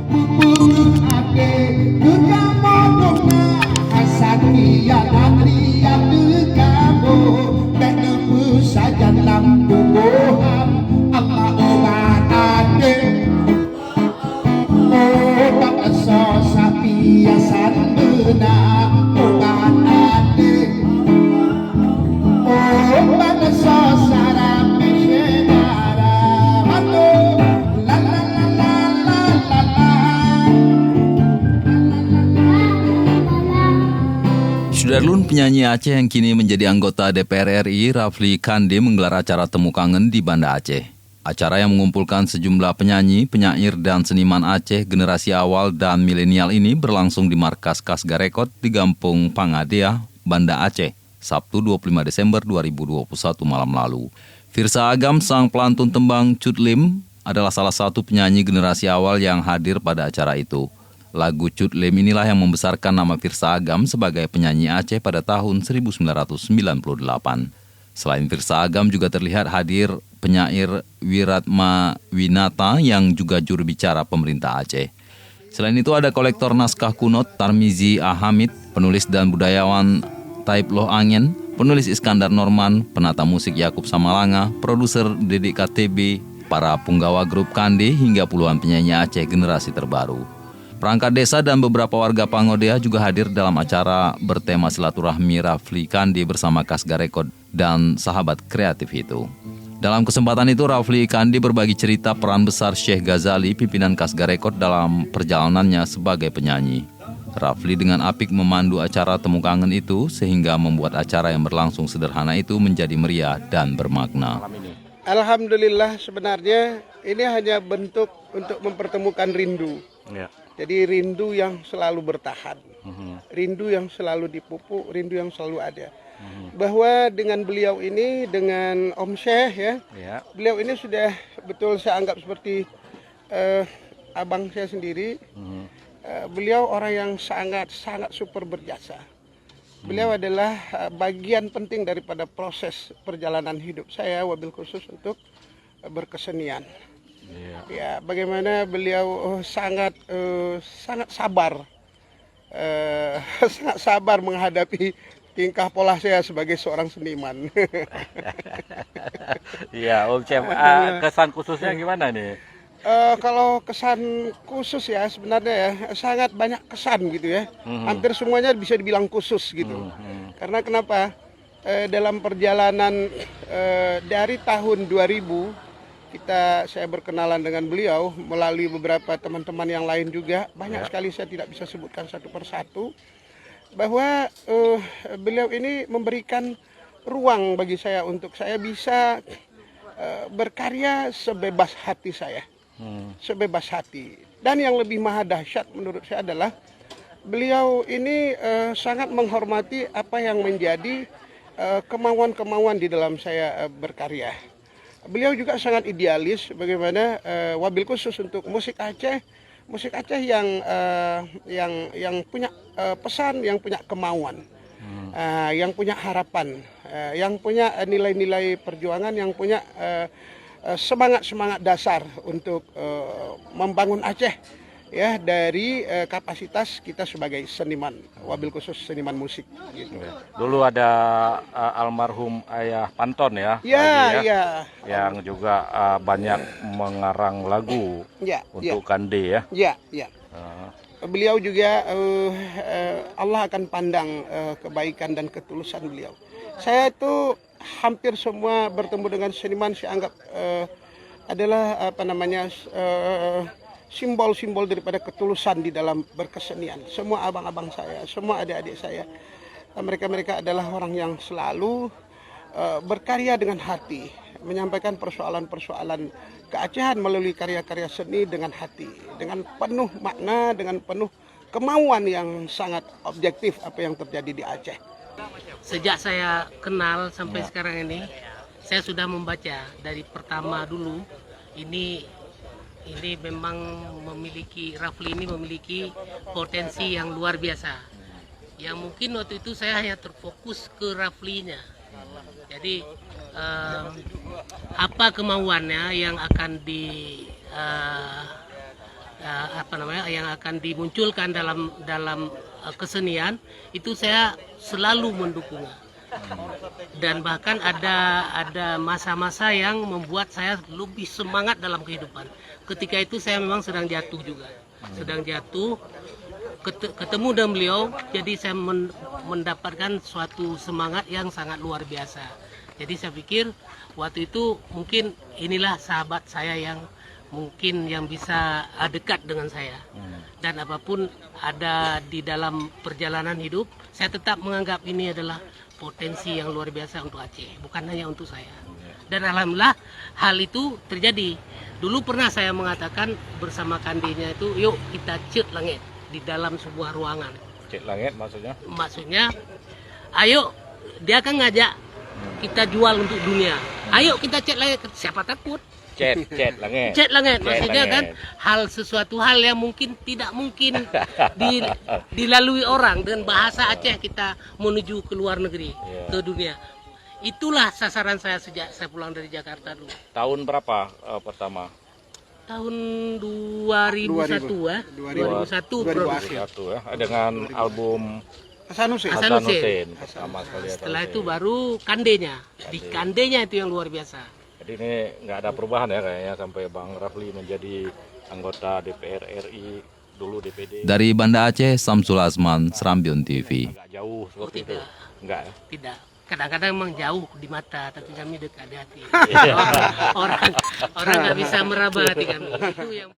pupuk ake duka modokna hasaki ya nadri ya dekabo benda pusajan lampu boham Allah obat ake obat so sapi yasan benar obat ake obat so sarap mesyedara matu la la la la la la la. Sudarlun, penyanyi Aceh yang kini menjadi anggota DPR RI, Rafli Kandi menggelar acara Temu Kangen di Banda Aceh. Acara yang mengumpulkan sejumlah penyanyi, penyair, dan seniman Aceh generasi awal dan milenial ini berlangsung di markas Kasga Rekod di Gampung Pangadea, Banda Aceh, Sabtu 25 Desember 2021 malam lalu. Firsa Agam, sang pelantun tembang Cutlim, adalah salah satu penyanyi generasi awal yang hadir pada acara itu. Lagu Cutlim inilah yang membesarkan nama Firsa Agam sebagai penyanyi Aceh pada tahun 1998. Selain Firsa Agam juga terlihat hadir penyair Wiratma Winata yang juga juru bicara pemerintah Aceh. Selain itu ada kolektor naskah kunut Tarmizi Ahamid, penulis dan budayawan Taib Loh Angin, penulis Iskandar Norman, penata musik Yakub Samalanga, produser Dedik KTB, para punggawa grup Kandi hingga puluhan penyanyi Aceh generasi terbaru. Perangkat desa dan beberapa warga Pangodea juga hadir dalam acara bertema silaturahmi Rafli Kandi bersama Kasga Rekod dan sahabat kreatif itu. Dalam kesempatan itu, Rafli Kandi berbagi cerita peran besar Syekh Ghazali, pimpinan Kasga Rekod dalam perjalanannya sebagai penyanyi. Rafli dengan apik memandu acara Temu Kangen itu sehingga membuat acara yang berlangsung sederhana itu menjadi meriah dan bermakna. Alhamdulillah, sebenarnya ini hanya bentuk untuk mempertemukan rindu. Ya. Jadi rindu yang selalu bertahan, rindu yang selalu dipupuk, rindu yang selalu ada. Bahwa dengan beliau ini, dengan Om Syekh ya, beliau ini sudah betul saya anggap seperti abang saya sendiri. Beliau orang yang sangat super berjasa. Beliau adalah bagian penting daripada proses perjalanan hidup saya, wabil khusus untuk berkesenian. Ya, bagaimana beliau sangat sabar, sangat sabar menghadapi tingkah pola saya sebagai seorang seniman. Iya, Om Syekh, kesan khususnya gimana nih? Kalau kesan khusus ya sebenarnya ya sangat banyak kesan gitu ya. Hampir semuanya bisa dibilang khusus gitu. Karena kenapa? Dalam perjalanan dari tahun 2000 saya berkenalan dengan beliau melalui beberapa teman-teman yang lain juga. Banyak sekali, saya tidak bisa sebutkan satu persatu. Bahwa beliau ini memberikan ruang bagi saya untuk saya bisa berkarya sebebas hati saya. Sebebas hati. Dan yang lebih maha dahsyat menurut saya adalah beliau ini sangat menghormati apa yang menjadi kemauan-kemauan di dalam saya berkarya. Beliau juga sangat idealis bagaimana wabil khusus untuk musik Aceh yang punya pesan, yang punya kemauan, yang punya harapan, yang punya nilai-nilai perjuangan, yang punya semangat dasar untuk membangun Aceh ya dari kapasitas kita sebagai seniman, wabil khusus seniman musik gitu. Dulu ada almarhum Ayah Panton ya, yang juga banyak mengarang lagu untuk Kandi ya. Beliau juga Allah akan pandang kebaikan dan ketulusan beliau. Saya itu hampir semua bertemu dengan seniman saya anggap adalah simbol-simbol daripada ketulusan di dalam berkesenian. Semua abang-abang saya, semua adik-adik saya, mereka adalah orang yang selalu berkarya dengan hati, menyampaikan persoalan-persoalan keacehan melalui karya-karya seni dengan hati, dengan penuh makna, dengan penuh kemauan yang sangat objektif apa yang terjadi di Aceh. Sejak saya kenal sampai sekarang ini, saya sudah membaca dari pertama dulu. Ini memang Rafli ini memiliki potensi yang luar biasa. Yang mungkin waktu itu saya hanya terfokus ke Raflinya. Jadi apa kemauannya yang akan yang akan dimunculkan dalam kesenian itu saya selalu mendukungnya. Dan bahkan ada masa-masa yang membuat saya lebih semangat dalam kehidupan. Ketika itu saya memang sedang jatuh juga, ketemu dengan beliau, jadi saya mendapatkan suatu semangat yang sangat luar biasa. Jadi saya pikir waktu itu mungkin inilah sahabat saya yang mungkin yang bisa dekat dengan saya. Dan apapun ada di dalam perjalanan hidup, saya tetap menganggap ini adalah potensi yang luar biasa untuk Aceh, bukan hanya untuk saya. Dan alhamdulillah hal itu terjadi. Dulu pernah saya mengatakan bersama kandinya itu, yuk kita cut langit di dalam sebuah ruangan. Cut langit maksudnya? Maksudnya, ayo, dia akan ngajak kita jual untuk dunia. Ayo kita cat langit, siapa takut? Cat langit. Cat langit, maksudnya kan sesuatu hal yang mungkin tidak mungkin dilalui orang. Dengan bahasa Aceh kita menuju ke luar negeri, ke dunia. Itulah sasaran saya sejak saya pulang dari Jakarta dulu. Tahun berapa pertama? Tahun 2001 ya. 2001 ya. Dengan album Hasan Hussein. Pertama sekali. Setelah itu baru kandenya. Di kandenya itu yang luar biasa. Jadi ini nggak ada perubahan ya kayaknya sampai Bang Rafli menjadi anggota DPR RI, dulu DPD. Dari Banda Aceh, Samsul Azman, Serambion TV. Agak jauh seperti itu. Tidak. Enggak ya? Tidak. Kadang-kadang memang jauh di mata, tapi kami dekat di hati. Orang nggak bisa meraba hati kami. Itu yang